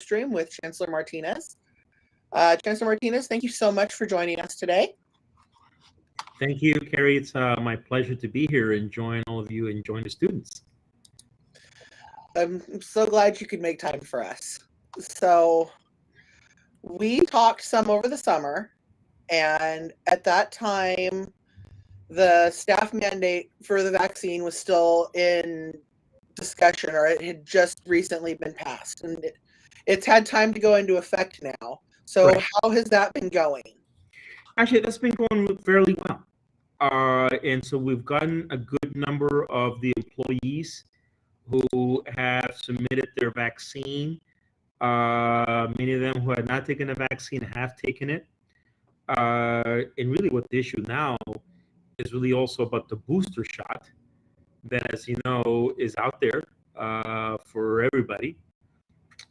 Stream with Chancellor Martinez. Chancellor Martinez, thank you so much for joining us today. Thank you, Carrie. It's my pleasure to be here and join all of you and join the students. I'm so glad you could make time for us. So we talked some over the summer, and at that time, the staff mandate for the vaccine was still in discussion, or it had just recently been passed, and it's had time to go into effect now. So Right. How has that been going? Actually, that's been going fairly well. And so we've gotten a good number of the employees who have submitted their vaccine. Many of them who had not taken the vaccine have taken it. And really what the issue now is really also about the booster shot that, as you know, is out there for everybody.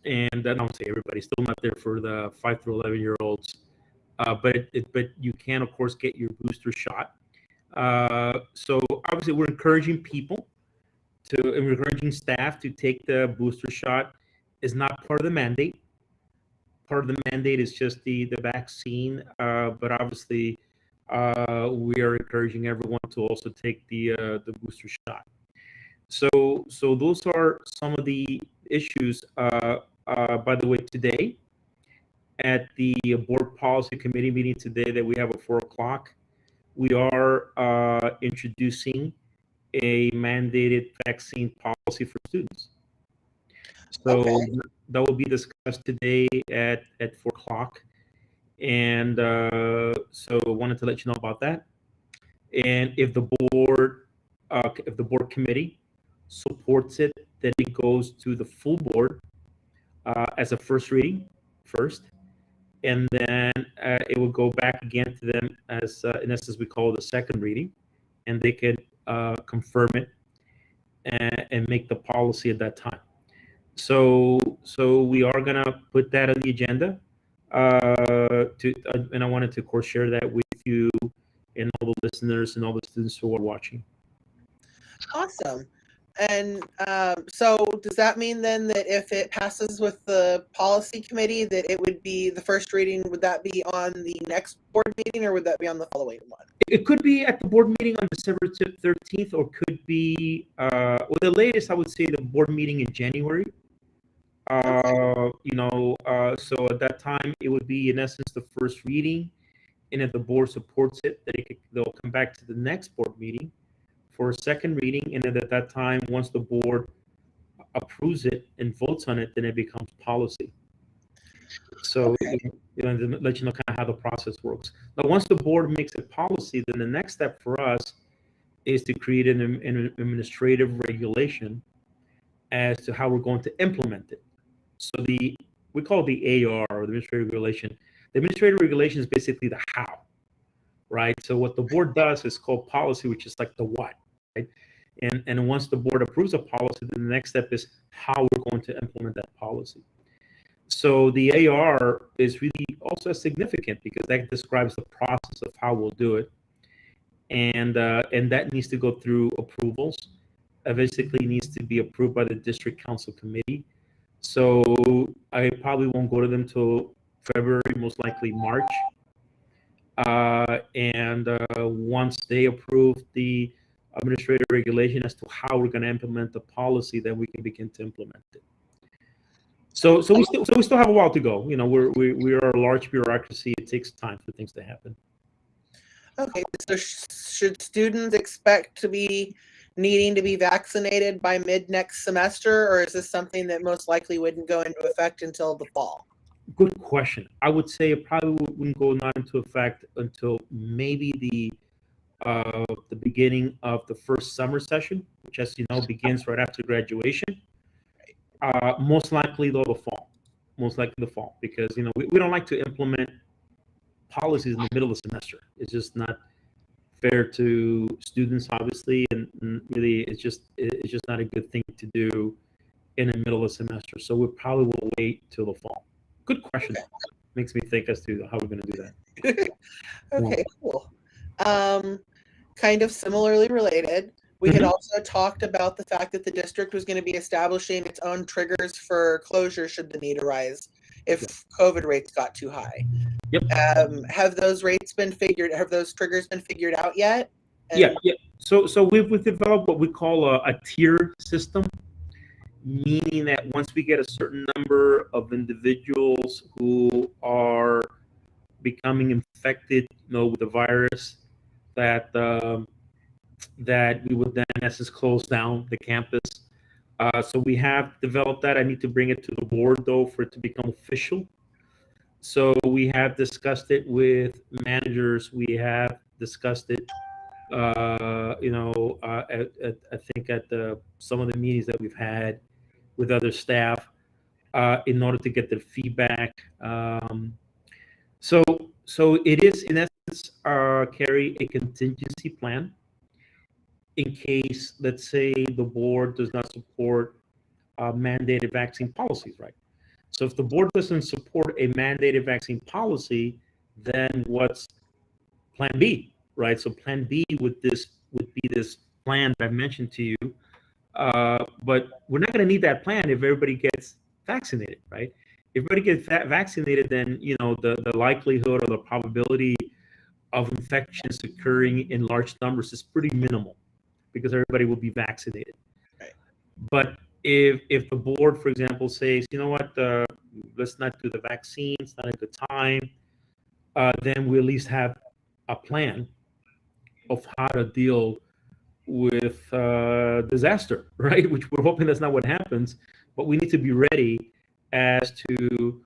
And I don't say everybody, still not there for the 5 through 11-year-olds. But you can, of course, get your booster shot. So obviously we're encouraging people and encouraging staff to take the booster shot. Is not part of the mandate. Part of the mandate is just the vaccine, but obviously we are encouraging everyone to also take the booster shot. So those are some of the issues. By the way, today at the board policy committee meeting today that we have at 4 o'clock, we are introducing a mandated vaccine policy for students. So that will be discussed today at 4 o'clock. And so I wanted to let you know about that. And if the board committee supports it, then it goes to the full board as a first reading first. And then it will go back again to them as, in essence, we call it a second reading. And they can confirm it and make the policy at that time. So we are gonna put that on the agenda. And I wanted to, of course, share that with you and all the listeners and all the students who are watching. Awesome. And so does that mean then that if it passes with the policy committee, that it would be the first reading, would that be on the next board meeting, or would that be on the following one? It could be at the board meeting on December 13th, or could be, well, the latest, I would say, the board meeting in January. So at that time, it would be, in essence, the first reading. And if the board supports it, they'll come back to the next board meeting for a second reading. And then at that time, once the board approves it and votes on it, then it becomes policy. So, to let you know kind of how the process works. Now, once the board makes it policy, then the next step for us is to create an administrative regulation as to how we're going to implement it. So we call it the AR, or the administrative regulation. The administrative regulation is basically the how, right? So what the board does is called policy, which is like the what, right? And once the board approves a policy, then the next step is how we're going to implement that policy. So the AR is really also significant because that describes the process of how we'll do it. And that needs to go through approvals. Basically needs to be approved by the district council committee. So I probably won't go to them till February, most likely March. And once they approve the administrative regulation as to how we're going to implement the policy, then we can begin to implement it. So we still have a while to go. We are a large bureaucracy. It takes time for things to happen. Okay, so should students expect to be needing to be vaccinated by mid next semester, or is this something that most likely wouldn't go into effect until the fall? Good question. I would say it probably wouldn't go not into effect until maybe the beginning of the first summer session, which, as you know, begins right after graduation. Most likely though the fall. Most likely the fall, because we don't like to implement policies in the middle of the semester. It's just not fair to students, obviously, and really it's just not a good thing to do in the middle of the semester. So we probably will wait till the fall. Good question. Okay. Makes me think as to how we're going to do that. Okay, cool. Kind of similarly related, We had Mhm. also talked about the fact that the district was going to be establishing its own triggers for closure should the need arise if Yeah. COVID rates got too high. Yep. Have those rates been figured? Have those triggers been figured out yet? Yeah. And Yeah. So we've developed what we call a tier system, meaning that once we get a certain number of individuals who are becoming infected, with the virus, that that we would then, in essence, close down the campus. So we have developed that. I need to bring it to the board though for it to become official. So we have discussed it with managers. We have discussed it, I think at some of the meetings that we've had with other staff, in order to get their feedback. So, so it is in essence, carry a contingency plan in case, let's say, the board does not support mandated vaccine policies, right? So if the board doesn't support a mandated vaccine policy, then what's plan B, right? So plan B would be this plan that I mentioned to you. But we're not going to need that plan if everybody gets vaccinated, right? If everybody gets vaccinated, then the likelihood or the probability of infections occurring in large numbers is pretty minimal because everybody will be vaccinated. right. But if the board, for example, says, you know what, let's not do the vaccine, it's not a good time, then we at least have a plan of how to deal with disaster, right? Which we're hoping that's not what happens, but we need to be ready as to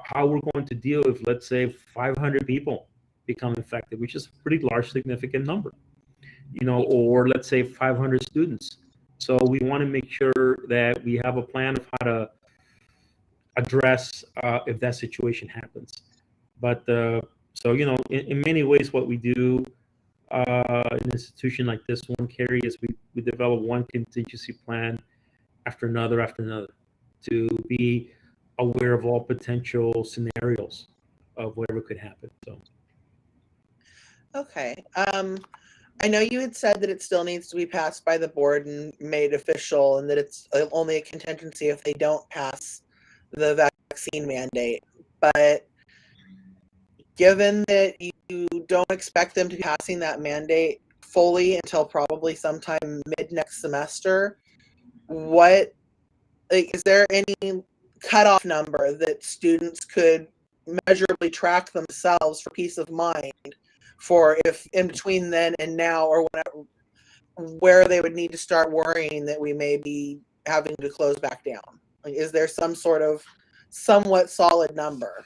how we're going to deal if, let's say, 500 people become infected, which is a pretty large, significant number, or let's say 500 students. So we want to make sure that we have a plan of how to address if that situation happens. But so in many ways, what we do in an institution like this one, Carrie, is we develop one contingency plan after another to be aware of all potential scenarios of whatever could happen. So Okay. I know you had said that it still needs to be passed by the board and made official, and that it's only a contingency if they don't pass the vaccine mandate. But given that you don't expect them to be passing that mandate fully until probably sometime mid next semester, is there any cutoff number that students could measurably track themselves for peace of mind for if in between then and now or whenever, where they would need to start worrying that we may be having to close back down? Like, is there some sort of somewhat solid number?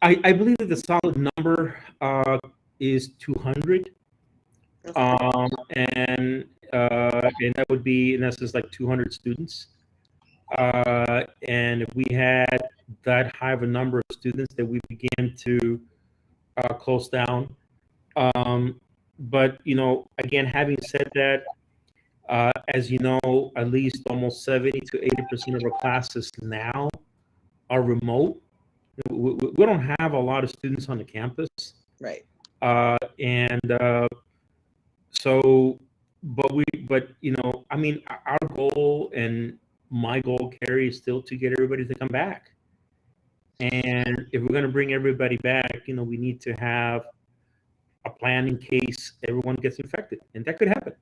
I believe that the solid number is 200, Okay. and that would be in essence like 200 students. And if we had that high of a number of students, that we began to close down. But again, having said that, as you know, at least almost 70 to 80% of our classes now are remote. We don't have a lot of students on the campus, Right. and so, but I mean, our goal and my goal, Carrie, is still to get everybody to come back. And if we're going to bring everybody back, we need to have a plan in case everyone gets infected, and that could happen.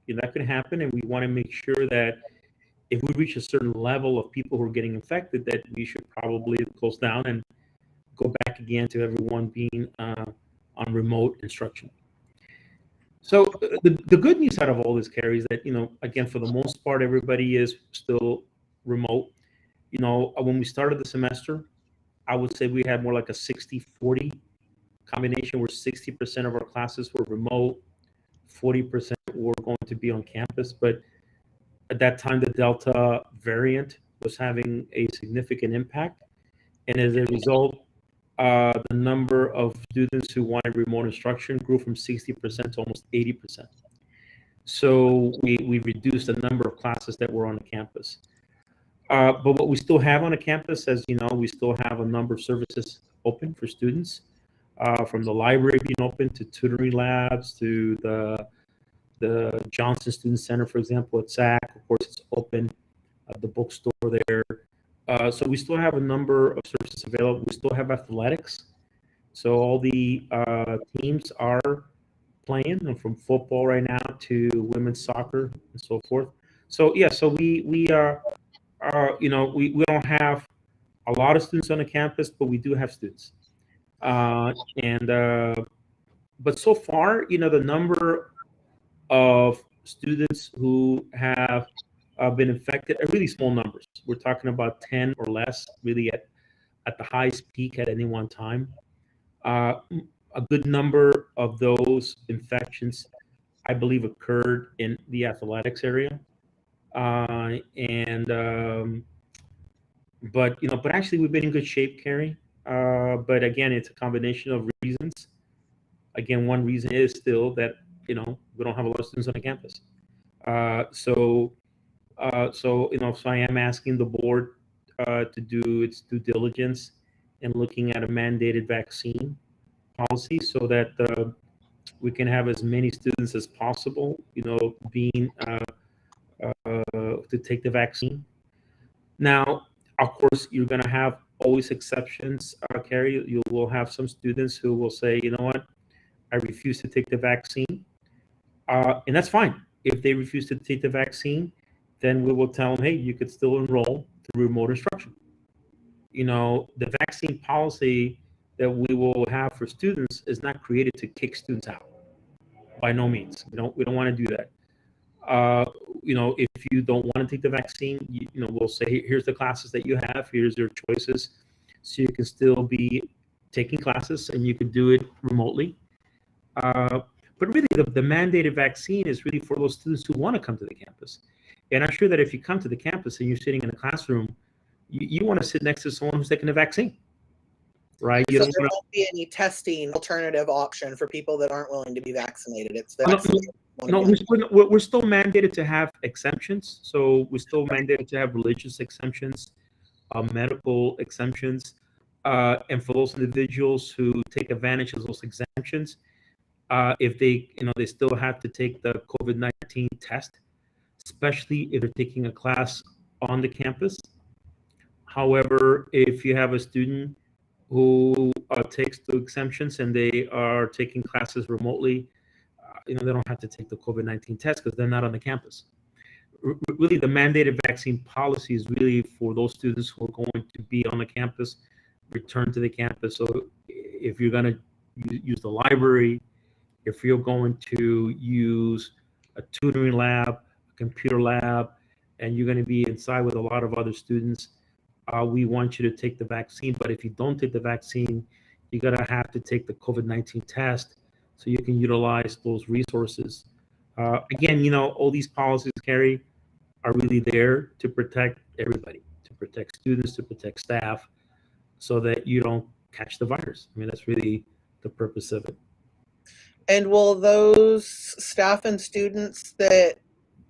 That could happen, and we want to make sure that if we reach a certain level of people who are getting infected, that we should probably close down and go back again to everyone being on remote instruction. So the good news out of all this, Carrie, is that again, for the most part, everybody is still remote. When we started the semester, I would say we had more like a 60-40 combination where 60% of our classes were remote, 40% were going to be on campus. But at that time, the Delta variant was having a significant impact. And as a result, the number of students who wanted remote instruction grew from 60% to almost 80%. So we reduced the number of classes that were on the campus. But what we still have on the campus, as you know, we still have a number of services open for students, from the library being open to tutoring labs to the the Johnson Student Center, for example, at SAC. Of course, it's open. The bookstore there. So we still have a number of services available. We still have athletics. So all the teams are playing, from football right now to women's soccer and so forth. So yeah, so we we don't have a lot of students on the campus, but we do have students. And But so far, the number of students who have been infected are really small numbers. We're talking about 10 or less, really at the highest peak at any one time. Uh, a good number of those infections, I believe, occurred in the athletics area. And But actually, we've been in good shape, Carrie. But again, it's a combination of reasons. Again, one reason is still that we don't have a lot of students on the campus. So I am asking the board to do its due diligence in looking at a mandated vaccine policy so that we can have as many students as possible, being to take the vaccine. Now, of course, you're going to have always exceptions, Carrie. You will have some students who will say, you know what, I refuse to take the vaccine. And that's fine. If they refuse to take the vaccine, then we will tell them, hey, you could still enroll through remote instruction. The vaccine policy that we will have for students is not created to kick students out. By no means. We don't want to do that. If you don't want to take the vaccine, we'll say, here's the classes that you have, here's your choices. So you can still be taking classes and you can do it remotely. But really, the mandated vaccine is really for those students who want to come to the campus. And I'm sure that if you come to the campus and you're sitting in a classroom, you want to sit next to someone who's taking the vaccine, right? So there won't be any testing alternative option for people that aren't willing to be vaccinated. It's the no, we're still mandated to have exemptions. So we're still mandated to have religious exemptions, medical exemptions, and for those individuals who take advantage of those exemptions, if they still have to take the COVID-19 test, especially if they're taking a class on the campus. However, if you have a student who takes the exemptions and they are taking classes remotely, they don't have to take the COVID-19 test because they're not on the campus. Really, the mandated vaccine policy is really for those students who are going to be on the campus, return to the campus. So if you're going to use the library, if you're going to use a tutoring lab, a computer lab, and you're going to be inside with a lot of other students, we want you to take the vaccine. But if you don't take the vaccine, you're going to have to take the COVID-19 test so you can utilize those resources. Again, all these policies, Carrie, are really there to protect everybody, to protect students, to protect staff, so that you don't catch the virus. I mean, that's really the purpose of it. And will those staff and students that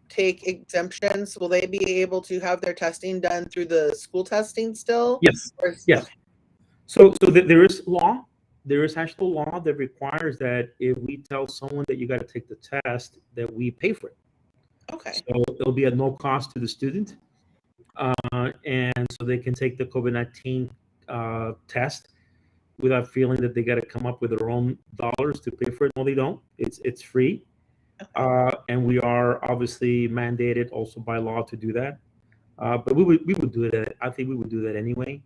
take exemptions, will they be able to have their testing done through the school testing still? Yes. Yes. So there is law. There is actual law that requires that if we tell someone that you got to take the test, that we pay for it. Okay. So it'll be at no cost to the student, and so they can take the COVID-19 test without feeling that they got to come up with their own dollars to pay for it. No, they don't. It's free. And we are obviously mandated also by law to do that. But we would do it. I think we would do that anyway,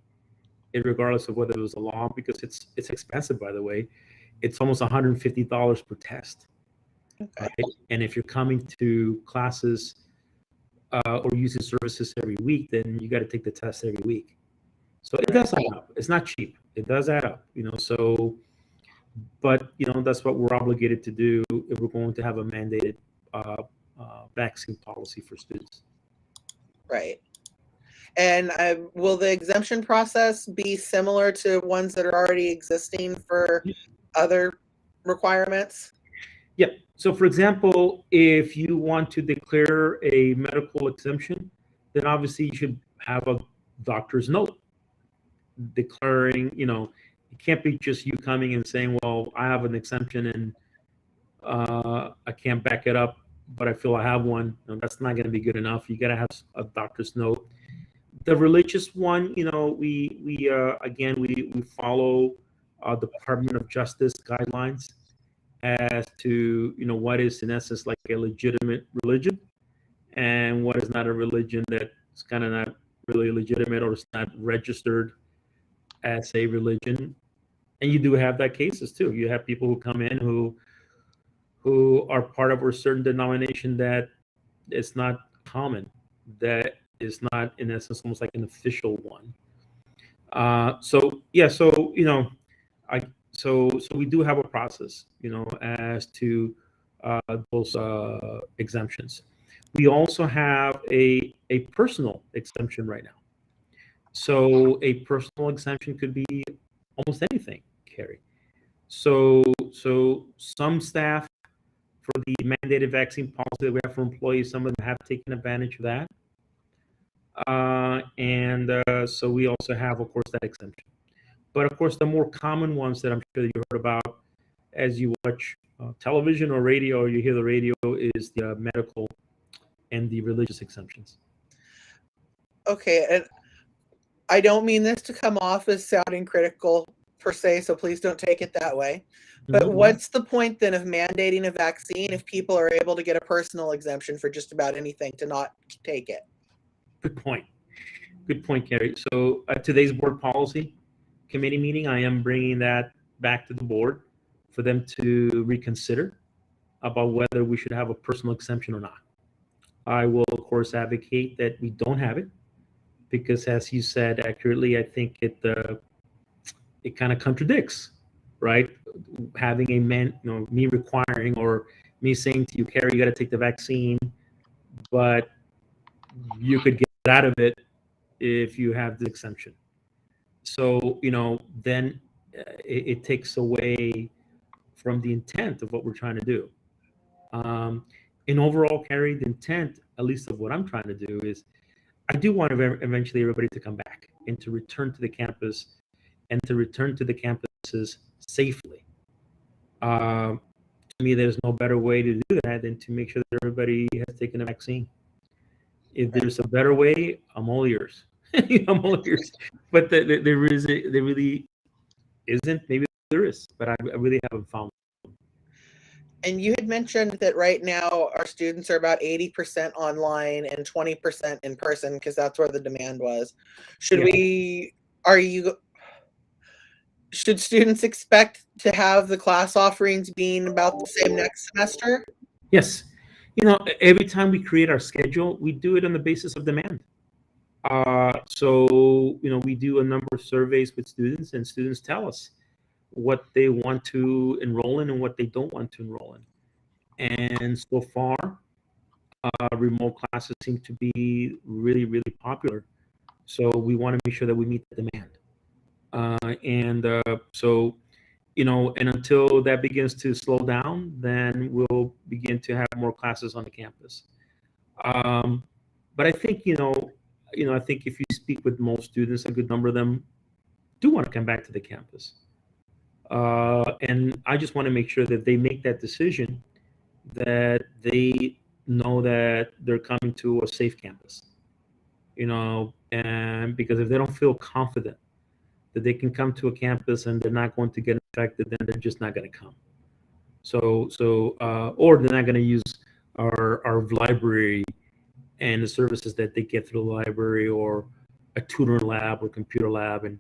regardless of whether it was a law, because it's expensive, by the way. It's almost $150 per test. Okay. Right? And if you're coming to classes or using services every week, then you got to take the test every week. So it does add up. It's not cheap. It does add up, So, but that's what we're obligated to do if we're going to have a mandated vaccine policy for students. Right. And will the exemption process be similar to ones that are already existing for other requirements? Yeah. So, for example, if you want to declare a medical exemption, then obviously you should have a doctor's note declaring, it can't be just you coming and saying, well, I have an exemption and I can't back it up but I feel I have one. No, that's not going to be good enough. You got to have a doctor's note. The religious one, we follow Department of Justice guidelines as to what is in essence like a legitimate religion and what is not a religion that's kind of not really legitimate or it's not registered as a religion. And you do have that cases too. You have people who come in who are part of a certain denomination that is not common, that is not in essence almost like an official one. So yeah, so I so we do have a process, as to those exemptions. We also have a personal exemption right now. So a personal exemption could be almost anything, Carrie. So some staff for the mandated vaccine policy that we have for employees, some of them have taken advantage of that. And so we also have, of course, that exemption. But of course, the more common ones that I'm sure that you heard about as you watch television or radio, or you hear the radio, is the medical and the religious exemptions. Okay, and I don't mean this to come off as sounding critical per se, so please don't take it that way. But Mhm. what's the point then of mandating a vaccine if people are able to get a personal exemption for just about anything to not take it? Good point. Good point, Carrie. So today's board policy committee meeting, I am bringing that back to the board for them to reconsider about whether we should have a personal exemption or not. I will, of course, advocate that we don't have it because, as you said accurately, I think it kind of contradicts, right? Having a man, me requiring or me saying to you, Carrie, you got to take the vaccine, but you could get out of it if you have the exemption. So, then it takes away from the intent of what we're trying to do. In overall, Carrie, the intent, at least of what I'm trying to do, is I do want eventually everybody to come back and to return to the campus and to return to the campuses safely. To me, there's no better way to do that than to make sure that everybody has taken a vaccine. If there's a better way, I'm all ears. I'm all ears. But there really isn't. Maybe there is, but I really haven't found. And you had mentioned that right now our students are about 80% online and 20% in person because that's where the demand was. Should students expect to have the class offerings being about the same next semester? Yes. Every time we create our schedule, we do it on the basis of demand. So, we do a number of surveys with students, and students tell us what they want to enroll in and what they don't want to enroll in. And so far, remote classes seem to be really, really popular. So we want to make sure that we meet the demand. And until that begins to slow down, then we'll begin to have more classes on the campus. But I think, I think if you speak with most students, a good number of them do want to come back to the campus. And I just want to make sure that they make that decision, that they know that they're coming to a safe campus, and because if they don't feel confident that they can come to a campus and they're not going to get infected, then they're just not going to come. Or they're not going to use our library and the services that they get through the library or a tutor lab or computer lab. And,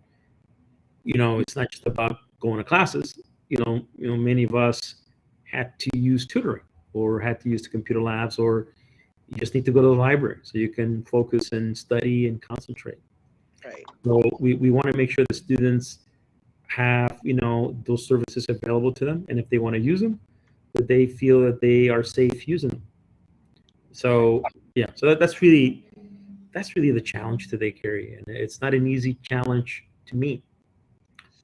it's not just about going to classes. Many of us had to use tutoring or had to use the computer labs, or you just need to go to the library so you can focus and study and concentrate. Right. So we want to make sure the students have, those services available to them. And if they want to use them, that they feel that they are safe using them. So, yeah, so that's really the challenge today, Carrie. And it's not an easy challenge to meet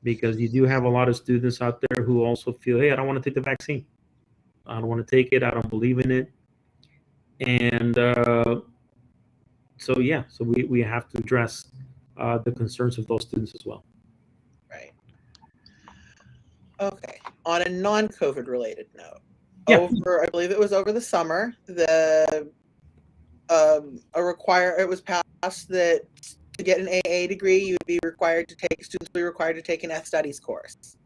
because you do have a lot of students out there who also feel, hey, I don't want to take the vaccine. I don't want to take it. I don't believe in it. And so we have to address the concerns of those students as well. Right. Okay. On a non-COVID related note, Yeah. over, I believe it was over the summer, it was passed that to get an AA degree, students would be required to take an eth studies course.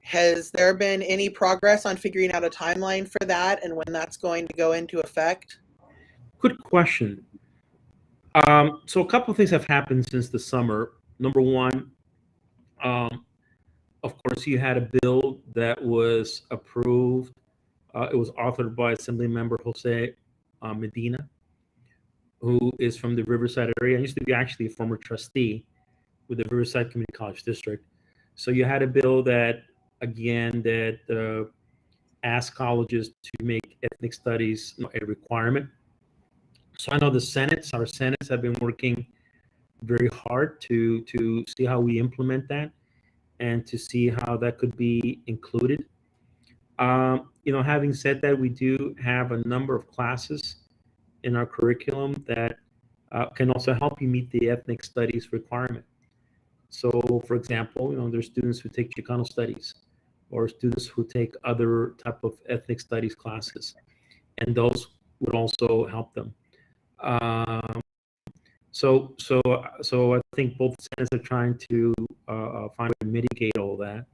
Has there been any progress on figuring out a timeline for that and when that's going to go into effect? Good question. So a couple of things have happened since the summer. Number one, of course, you had a bill that was approved. It was authored by Assemblymember Jose Medina, who is from the Riverside area. I used to be actually a former trustee with the Riverside Community College District. So you had a bill that, again, that asked colleges to make ethnic studies a requirement. So I know our Senates have been working very hard to see how we implement that and to see how that could be included. Having said that, we do have a number of classes in our curriculum that can also help you meet the ethnic studies requirement. So, for example, there's students who take Chicano studies or students who take other type of ethnic studies classes, and those would also help them. So I think both sides are trying to find a way to mitigate all that.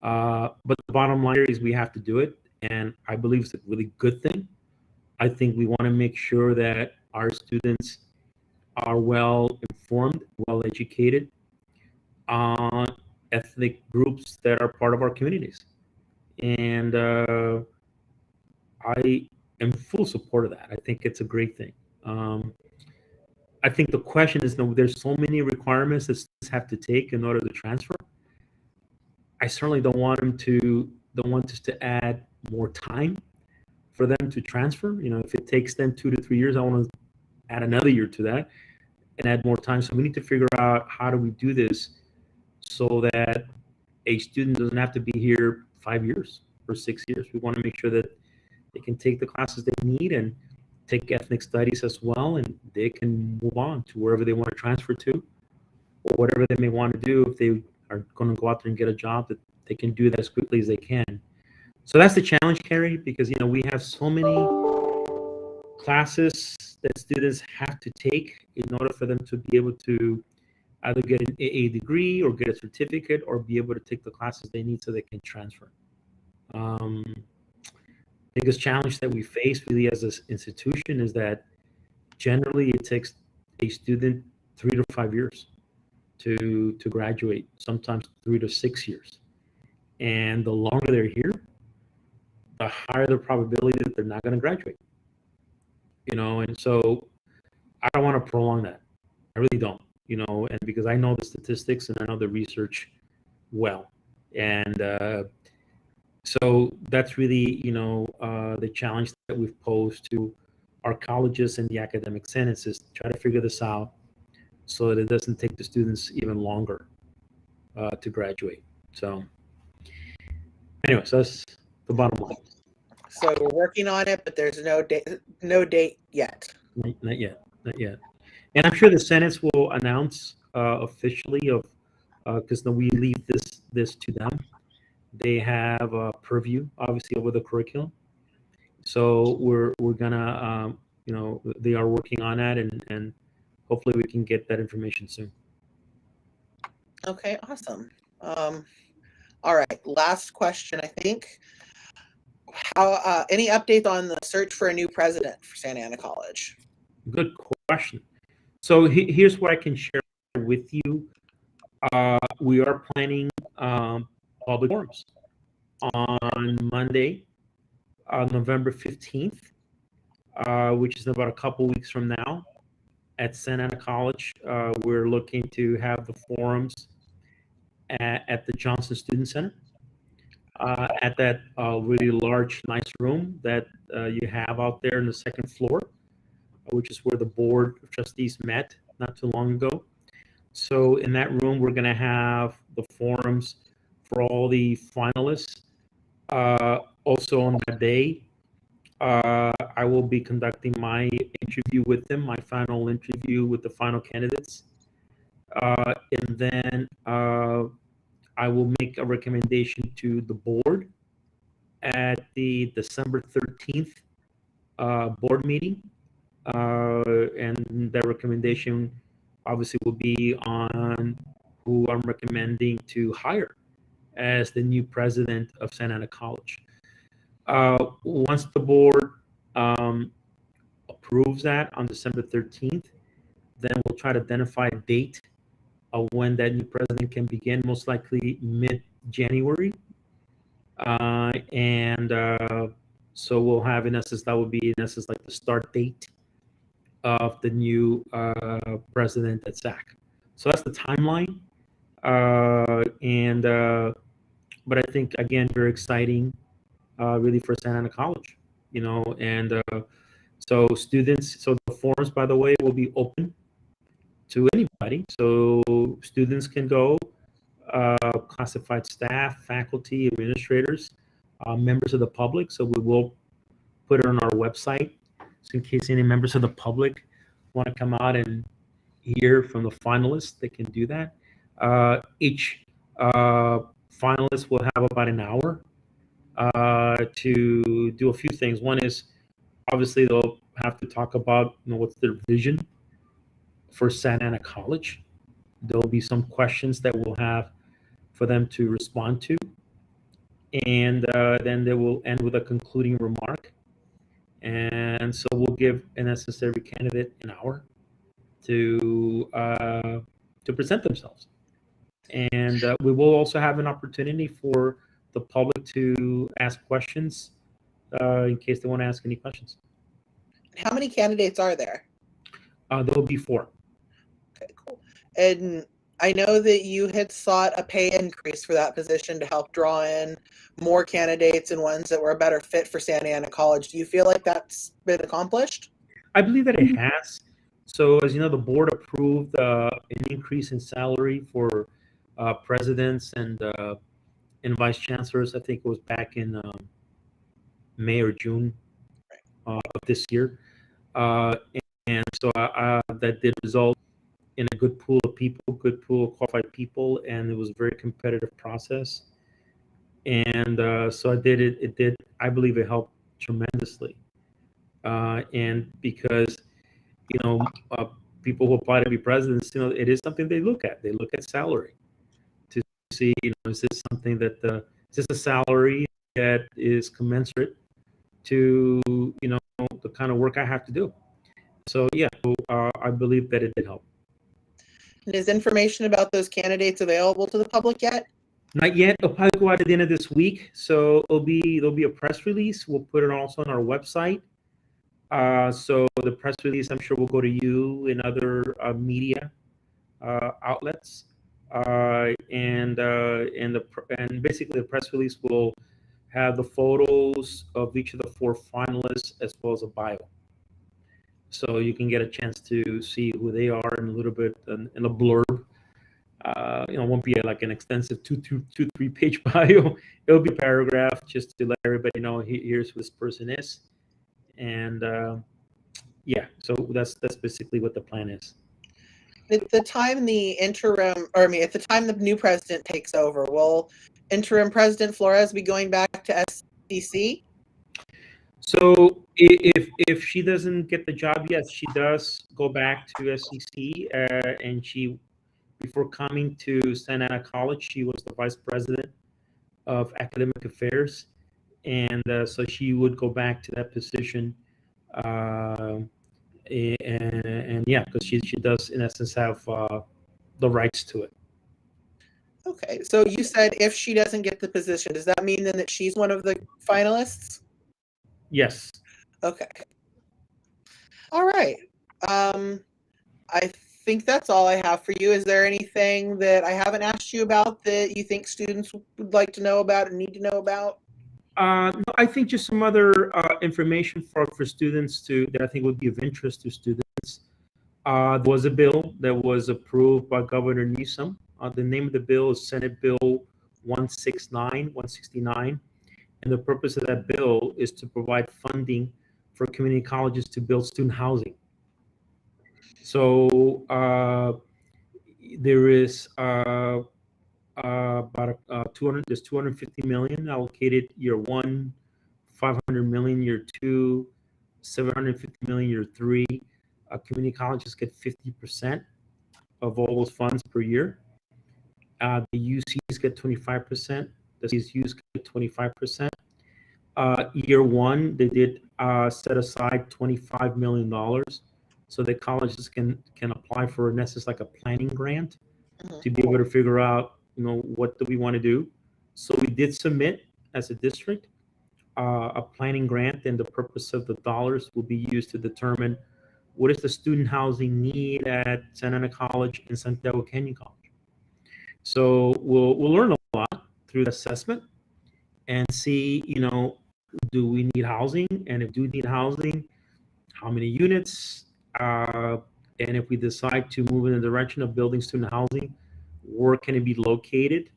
But the bottom line is we have to do it, and I believe it's a really good thing. I think we want to make sure that our students are well informed, well educated on ethnic groups that are part of our communities. And I am full support of that. I think it's a great thing. I think the question is, there's so many requirements that students have to take in order to transfer. I certainly don't want us to add more time for them to transfer. If it takes them 2 to 3 years, I want to add another year to that and add more time. So we need to figure out how do we do this so that a student doesn't have to be here 5 years or 6 years. We want to make sure that they can take the classes they need and take ethnic studies as well, and they can move on to wherever they want to transfer to or whatever they may want to do. If they are going to go out there and get a job, that they can do that as quickly as they can. So that's the challenge, Carrie, because we have so many classes that students have to take in order for them to be able to either get an AA degree or get a certificate or be able to take the classes they need so they can transfer. Biggest challenge that we face really as an institution is that generally it takes a student 3 to 5 years to graduate, sometimes 3 to 6 years. And the longer they're here, the higher the probability that they're not going to graduate. And so I don't want to prolong that. I really don't, and because I know the statistics and I know the research well. And so that's really, the challenge that we've posed to our colleges and the academic senates is to try to figure this out so that it doesn't take the students even longer to graduate. So anyways, that's the bottom line. So we're working on it, but there's no date yet. Not yet. And I'm sure the senates will announce officially because we leave this to them. They have a purview, obviously, over the curriculum. So we're gonna, they are working on that, and hopefully we can get that information soon. Okay, awesome. All right, last question, I think. How any updates on the search for a new president for Santa Ana College? Good question. So here's what I can share with you. We are planning public forums on Monday, November 15th, which is about a couple weeks from now at Santa Ana College. We're looking to have the forums at the Johnson Student Center, at that really large, nice room that you have out there in the second floor, which is where the board of trustees met not too long ago. So in that room, we're going to have the forums for all the finalists. Also on that day, I will be conducting my interview with them, my final interview with the final candidates. And then I will make a recommendation to the board at the December 13th board meeting. And that recommendation obviously will be on who I'm recommending to hire as the new president of Santa Ana College. Once the board approves that on December 13th, then we'll try to identify a date of when that new president can begin, most likely mid-January. So we'll have, in essence, that would be, in essence, like the start date of the new president at SAC. So that's the timeline. But I think, again, very exciting, really, for Santa Ana College, so the forms, by the way, will be open to anybody. So students can go, classified staff, faculty, administrators, members of the public. So we will put it on our website. So in case any members of the public want to come out and hear from the finalists, they can do that. Each finalist will have about an hour to do a few things. One is, obviously, they'll have to talk about what's their vision for Santa Ana College. There'll be some questions that we'll have for them to respond to. And then they will end with a concluding remark. And so we'll give, in essence, every candidate an hour to present themselves. And we will also have an opportunity for the public to ask questions in case they want to ask any questions. How many candidates are there? There will be 4. Okay, cool. And I know that you had sought a pay increase for that position to help draw in more candidates and ones that were a better fit for Santa Ana College. Do you feel like that's been accomplished? I believe that it has. So, as you know, the board approved an increase in salary for presidents and vice chancellors. I think it was back in May or June of this year. And so that did result in a good pool of people, good pool of qualified people, and it was a very competitive process. And so I did it. It did. I believe it helped tremendously. And because people who apply to be presidents, it is something they look at. They look at salary to see, is this something that is this a salary that is commensurate to the kind of work I have to do. So yeah, I believe that it did help. And is information about those candidates available to the public yet? Not yet. It'll probably go out at the end of this week. So there'll be a press release. We'll put it also on our website. So the press release, I'm sure, will go to you and other media outlets. And basically the press release will have the photos of each of the 4 finalists as well as a bio. So you can get a chance to see who they are in a little bit in a blurb. It won't be like an extensive 2-3 page bio. It'll be a paragraph just to let everybody know here's who this person is. And so that's basically what the plan is. At the time the new president takes over, will interim President Flores be going back to SCC? So if she doesn't get the job, yes, she does go back to SCC, and before coming to Santa Ana College, she was the vice president of academic affairs, and so she would go back to that position, and yeah, because she does in essence have the rights to it. Okay, so you said if she doesn't get the position, does that mean then that she's one of the finalists? Yes. Okay. All right. I think that's all I have for you. Is there anything that I haven't asked you about that you think students would like to know about and need to know about? No, I think just some other information for students that I think would be of interest to students. There was a bill that was approved by Governor Newsom. The name of the bill is Senate Bill 169. And the purpose of that bill is to provide funding for community colleges to build student housing. So there is about 200. There's 250 million allocated year one, 500 million year two, 750 million year three. Community colleges get 50% of all those funds per year. The UCs get 25%. The CSUs get 25%. Year one, they did set aside $25 million so that colleges can apply for, in essence, like a planning grant to be able to figure out, what do we want to do. So we did submit as a district a planning grant, and the purpose of the dollars will be used to determine what is the student housing need at Santa Ana College and Santiago Canyon College. So we'll learn a lot through the assessment and see, do we need housing? And if we do need housing, how many units? And if we decide to move in the direction of building student housing, where can it be located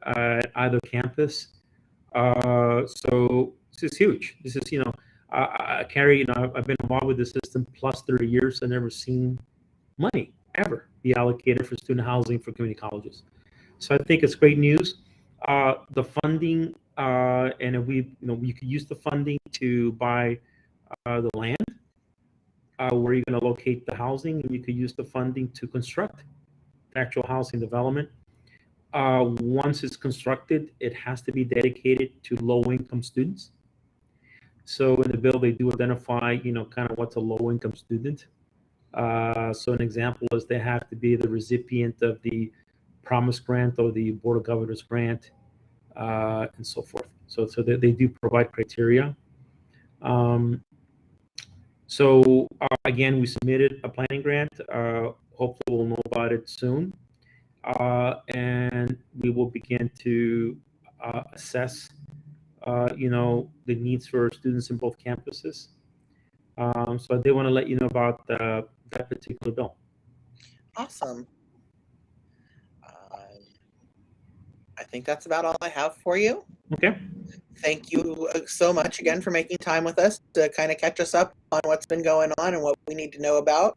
at either campus? So this is huge. This is, Carrie, I've been involved with the system plus 30 years. I've never seen money ever be allocated for student housing for community colleges. So I think it's great news. The funding, and if you could use the funding to buy the land where you're going to locate the housing, and you could use the funding to construct the actual housing development. Once it's constructed, it has to be dedicated to low-income students. So in the bill, they do identify, kind of what's a low-income student. So an example is they have to be the recipient of the Promise Grant or the Board of Governors Grant, and so forth. So they do provide criteria. Again, we submitted a planning grant. Hopefully we'll know about it soon. And we will begin to assess, the needs for students in both campuses. So I did want to let you know about that particular bill. Awesome. I think that's about all I have for you. Okay. Thank you so much again for making time with us to kind of catch us up on what's been going on and what we need to know about.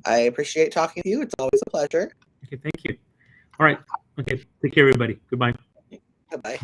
I appreciate talking to you. It's always a pleasure. Okay, thank you. All right. Okay, take care, everybody. Goodbye. Goodbye.